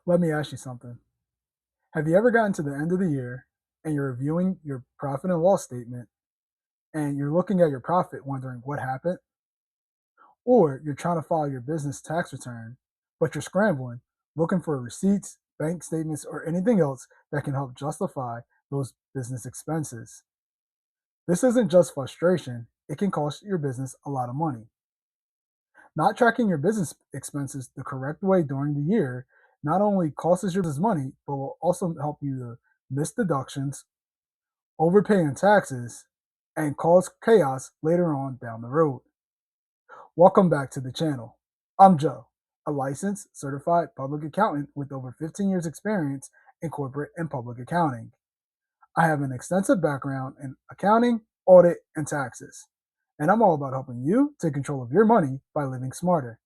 Let me ask you something. Have you ever gotten to the end of the year and you're reviewing your profit and loss statement and you're looking at your profit wondering what happened? Or you're trying to file your business tax return, but you're scrambling, looking for receipts, bank statements, or anything else that can help justify those business expenses. This isn't just frustration, it can cost your business a lot of money. Not tracking your business expenses the correct way during the year not only costs your business money, but will also help you to miss deductions, overpay in taxes, and cause chaos later on down the road. Welcome back to the channel. I'm Joe, a licensed certified public accountant with over 15 years experience in corporate and public accounting. I have an extensive background in accounting, audit, and taxes, and I'm all about helping you take control of your money by living smarter.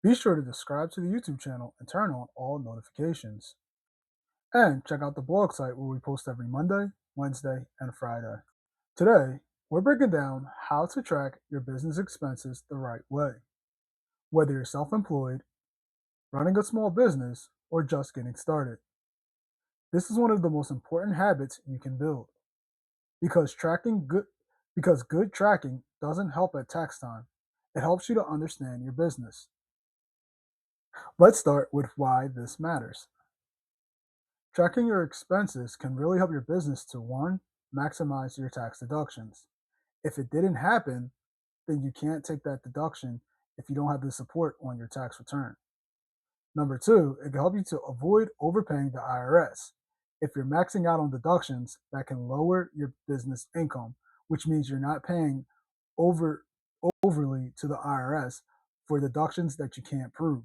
Be sure to subscribe to the YouTube channel and turn on all notifications. And check out the blog site where we post every Monday, Wednesday, and Friday. Today, we're breaking down how to track your business expenses the right way, whether you're self employed, running a small business, or just getting started. This is one of the most important habits you can build because good tracking doesn't help at tax time. It helps you to understand your business. Let's start with why this matters. Tracking your expenses can really help your business to one, maximize your tax deductions. If it didn't happen, then you can't take that deduction if you don't have the support on your tax return. Number two, it can help you to avoid overpaying the IRS. If you're maxing out on deductions, that can lower your business income, which means you're not paying over overly to the IRS for deductions that you can't prove.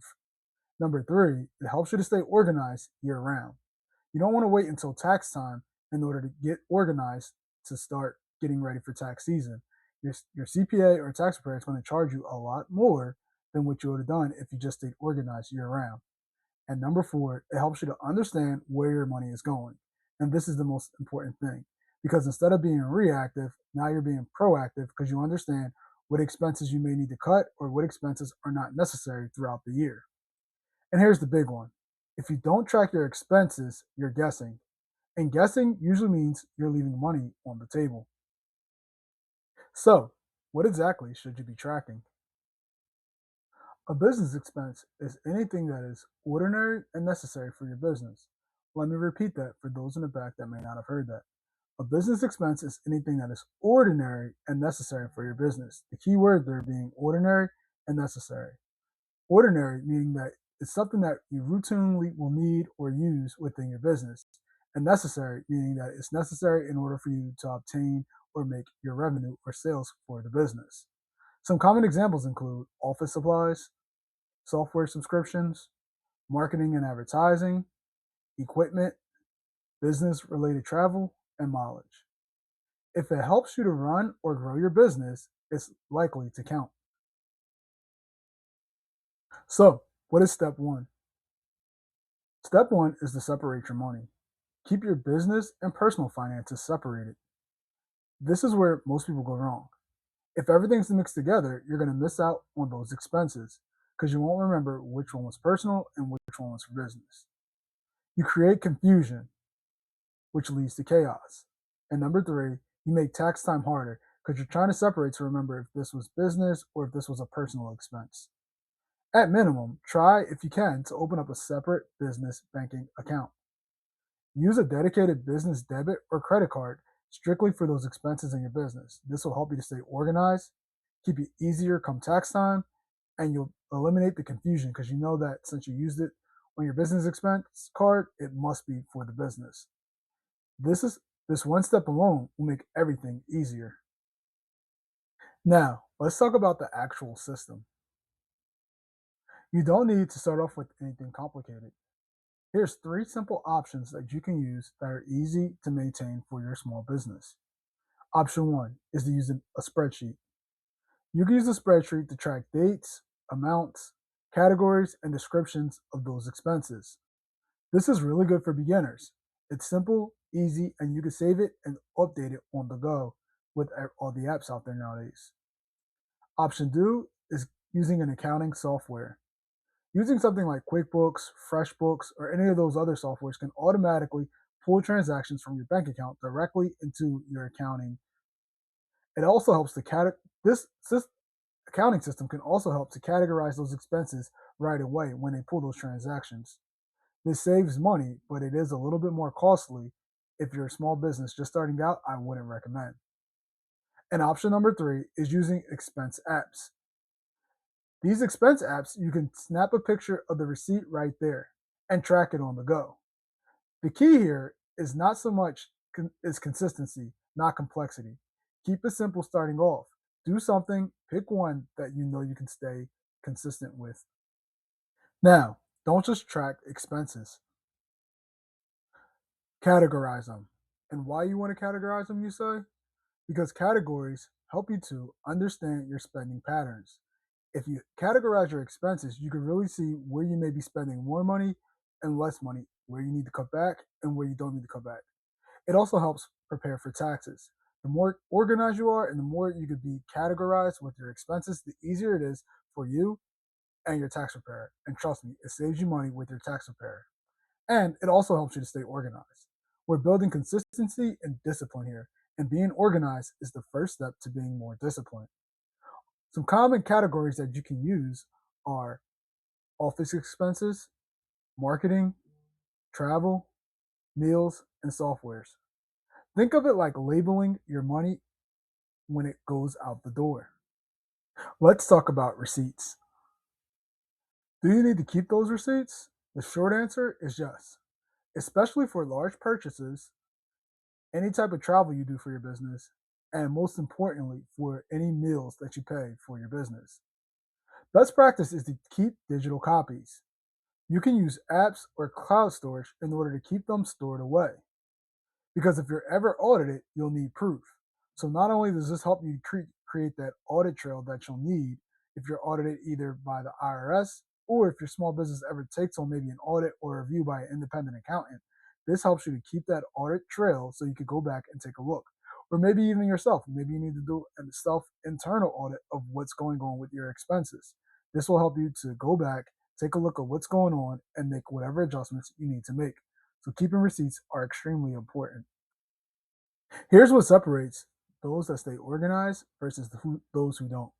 Number three, it helps you to stay organized year round. You don't want to wait until tax time in order to get organized to start getting ready for tax season. Your CPA or tax preparer is going to charge you a lot more than what you would have done if you just stayed organized year round. And number four, it helps you to understand where your money is going. And this is the most important thing because instead of being reactive, now you're being proactive because you understand what expenses you may need to cut or what expenses are not necessary throughout the year. And here's the big one. If you don't track your expenses, you're guessing. And guessing usually means you're leaving money on the table. So, what exactly should you be tracking? A business expense is anything that is ordinary and necessary for your business. Let me repeat that for those in the back that may not have heard that. A business expense is anything that is ordinary and necessary for your business. The key word there being ordinary and necessary. Ordinary meaning that it's something that you routinely will need or use within your business. And necessary meaning that it's necessary in order for you to obtain or make your revenue or sales for the business. Some common examples include office supplies, software subscriptions, marketing and advertising, equipment, business related travel, and mileage. If it helps you to run or grow your business, it's likely to count. So, what is step one? Step one is to separate your money. Keep your business and personal finances separated. This is where most people go wrong. If everything's mixed together, you're going to miss out on those expenses because you won't remember which one was personal and which one was for business. You create confusion, which leads to chaos. And number three, you make tax time harder because you're trying to separate to remember if this was business or if this was a personal expense. At minimum, try, if you can, to open up a separate business banking account. Use a dedicated business debit or credit card strictly for those expenses in your business. This will help you to stay organized, keep it easier come tax time, and you'll eliminate the confusion because you know that since you used it on your business expense card, it must be for the business. This one step alone will make everything easier. Now, let's talk about the actual system. You don't need to start off with anything complicated. Here's three simple options that you can use that are easy to maintain for your small business. Option one is to use a spreadsheet. You can use a spreadsheet to track dates, amounts, categories, and descriptions of those expenses. This is really good for beginners. It's simple, easy, and you can save it and update it on the go with all the apps out there nowadays. Option two is using an accounting software. Using something like QuickBooks, FreshBooks, or any of those other softwares can automatically pull transactions from your bank account directly into your accounting. It also helps to this accounting system can also help to categorize those expenses right away when they pull those transactions. This saves money, but it is a little bit more costly. If you're a small business just starting out, I wouldn't recommend. And option number three is using expense apps. These expense apps, you can snap a picture of the receipt right there and track it on the go. The key here is not so much is consistency, not complexity. Keep it simple starting off. Do something, pick one that you know you can stay consistent with. Now, don't just track expenses, categorize them. And why you want to categorize them, you say? Because categories help you to understand your spending patterns. If you categorize your expenses, you can really see where you may be spending more money and less money, where you need to cut back and where you don't need to cut back. It also helps prepare for taxes. The more organized you are and the more you could be categorized with your expenses, the easier it is for you and your tax preparer. And trust me, it saves you money with your tax preparer. And it also helps you to stay organized. We're building consistency and discipline here, and being organized is the first step to being more disciplined. Some common categories that you can use are office expenses, marketing, travel, meals, and softwares. Think of it like labeling your money when it goes out the door. Let's talk about receipts. Do you need to keep those receipts? The short answer is yes, especially for large purchases, any type of travel you do for your business, and most importantly, for any meals that you pay for your business. Best practice is to keep digital copies. You can use apps or cloud storage in order to keep them stored away. Because if you're ever audited, you'll need proof. So not only does this help you create that audit trail that you'll need if you're audited either by the IRS or if your small business ever takes on maybe an audit or review by an independent accountant, this helps you to keep that audit trail so you could go back and take a look. Or maybe even yourself. Maybe you need to do a self internal audit of what's going on with your expenses. This will help you to go back, take a look at what's going on, and make whatever adjustments you need to make. So keeping receipts are extremely important. Here's what separates those that stay organized versus those who don't.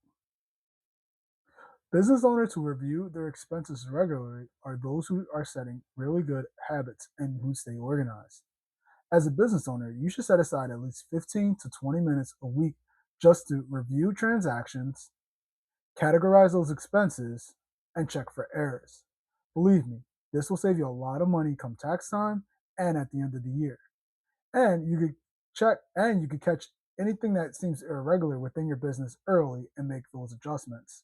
Business owners who review their expenses regularly are those who are setting really good habits and who stay organized. As a business owner, you should set aside at least 15 to 20 minutes a week just to review transactions, categorize those expenses, and check for errors. Believe me, this will save you a lot of money come tax time and at the end of the year. And you could catch anything that seems irregular within your business early and make those adjustments.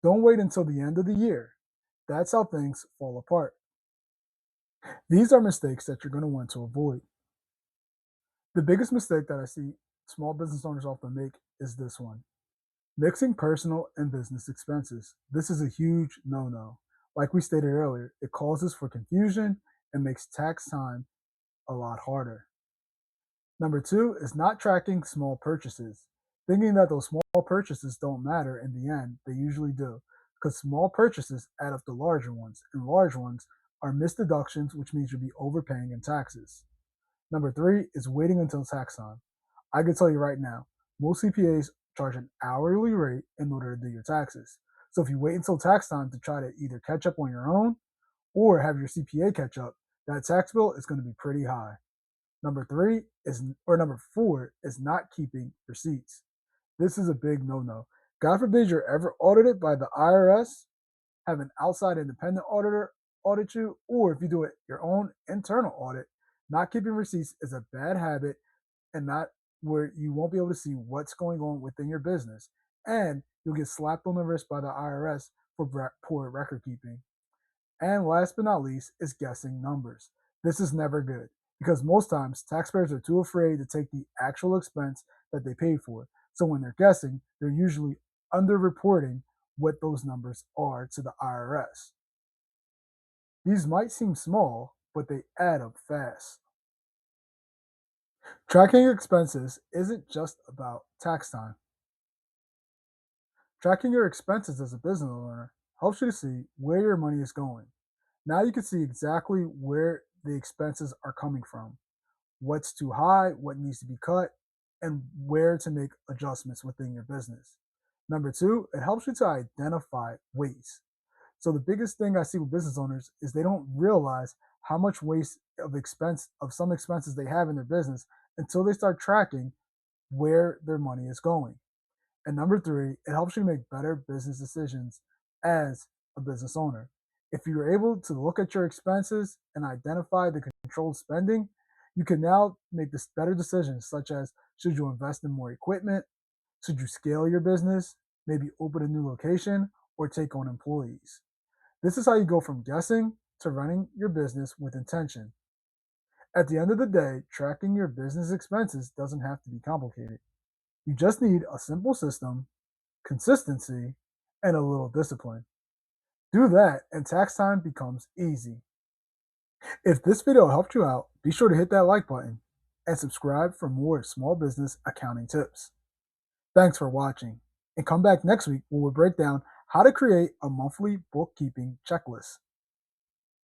Don't wait until the end of the year. That's how things fall apart. These are mistakes that you're going to want to avoid. The biggest mistake that I see small business owners often make is this one: mixing personal and business expenses. This is a huge no no. Like we stated earlier, it causes for confusion and makes tax time a lot harder. Number two is not tracking small purchases, thinking that those small purchases don't matter in the end. They usually do, because small purchases add up to larger ones, and large ones are missed deductions, which means you'll be overpaying in taxes. Number three is waiting until tax time. I can tell you right now, most CPAs charge an hourly rate in order to do your taxes. So if you wait until tax time to try to either catch up on your own or have your CPA catch up, that tax bill is going to be pretty high. Number four is not keeping receipts. This is a big no no. God forbid you're ever audited by the IRS, have an outside independent auditor audit you, or if you do it your own internal audit, not keeping receipts is a bad habit and not where you won't be able to see what's going on within your business. And you'll get slapped on the wrist by the IRS for poor record keeping. And last but not least is guessing numbers. This is never good because most times taxpayers are too afraid to take the actual expense that they paid for. So when they're guessing, they're usually underreporting what those numbers are to the IRS. These might seem small, but they add up fast. Tracking your expenses isn't just about tax time. Tracking your expenses as a business owner helps you to see where your money is going. Now you can see exactly where the expenses are coming from, what's too high, what needs to be cut, and where to make adjustments within your business. Number two, it helps you to identify waste. So the biggest thing I see with business owners is they don't realize how much waste of some expenses they have in their business until they start tracking where their money is going. And number three, it helps you make better business decisions as a business owner. If you're able to look at your expenses and identify the controlled spending, you can now make this better decisions such as should you invest in more equipment, should you scale your business, maybe open a new location, or take on employees. This is how you go from guessing to running your business with intention. At the end of the day, tracking your business expenses doesn't have to be complicated. You just need a simple system, consistency, and a little discipline. Do that, and tax time becomes easy. If this video helped you out, be sure to hit that like button and subscribe for more small business accounting tips. Thanks for watching, and come back next week when we break down how to create a monthly bookkeeping checklist.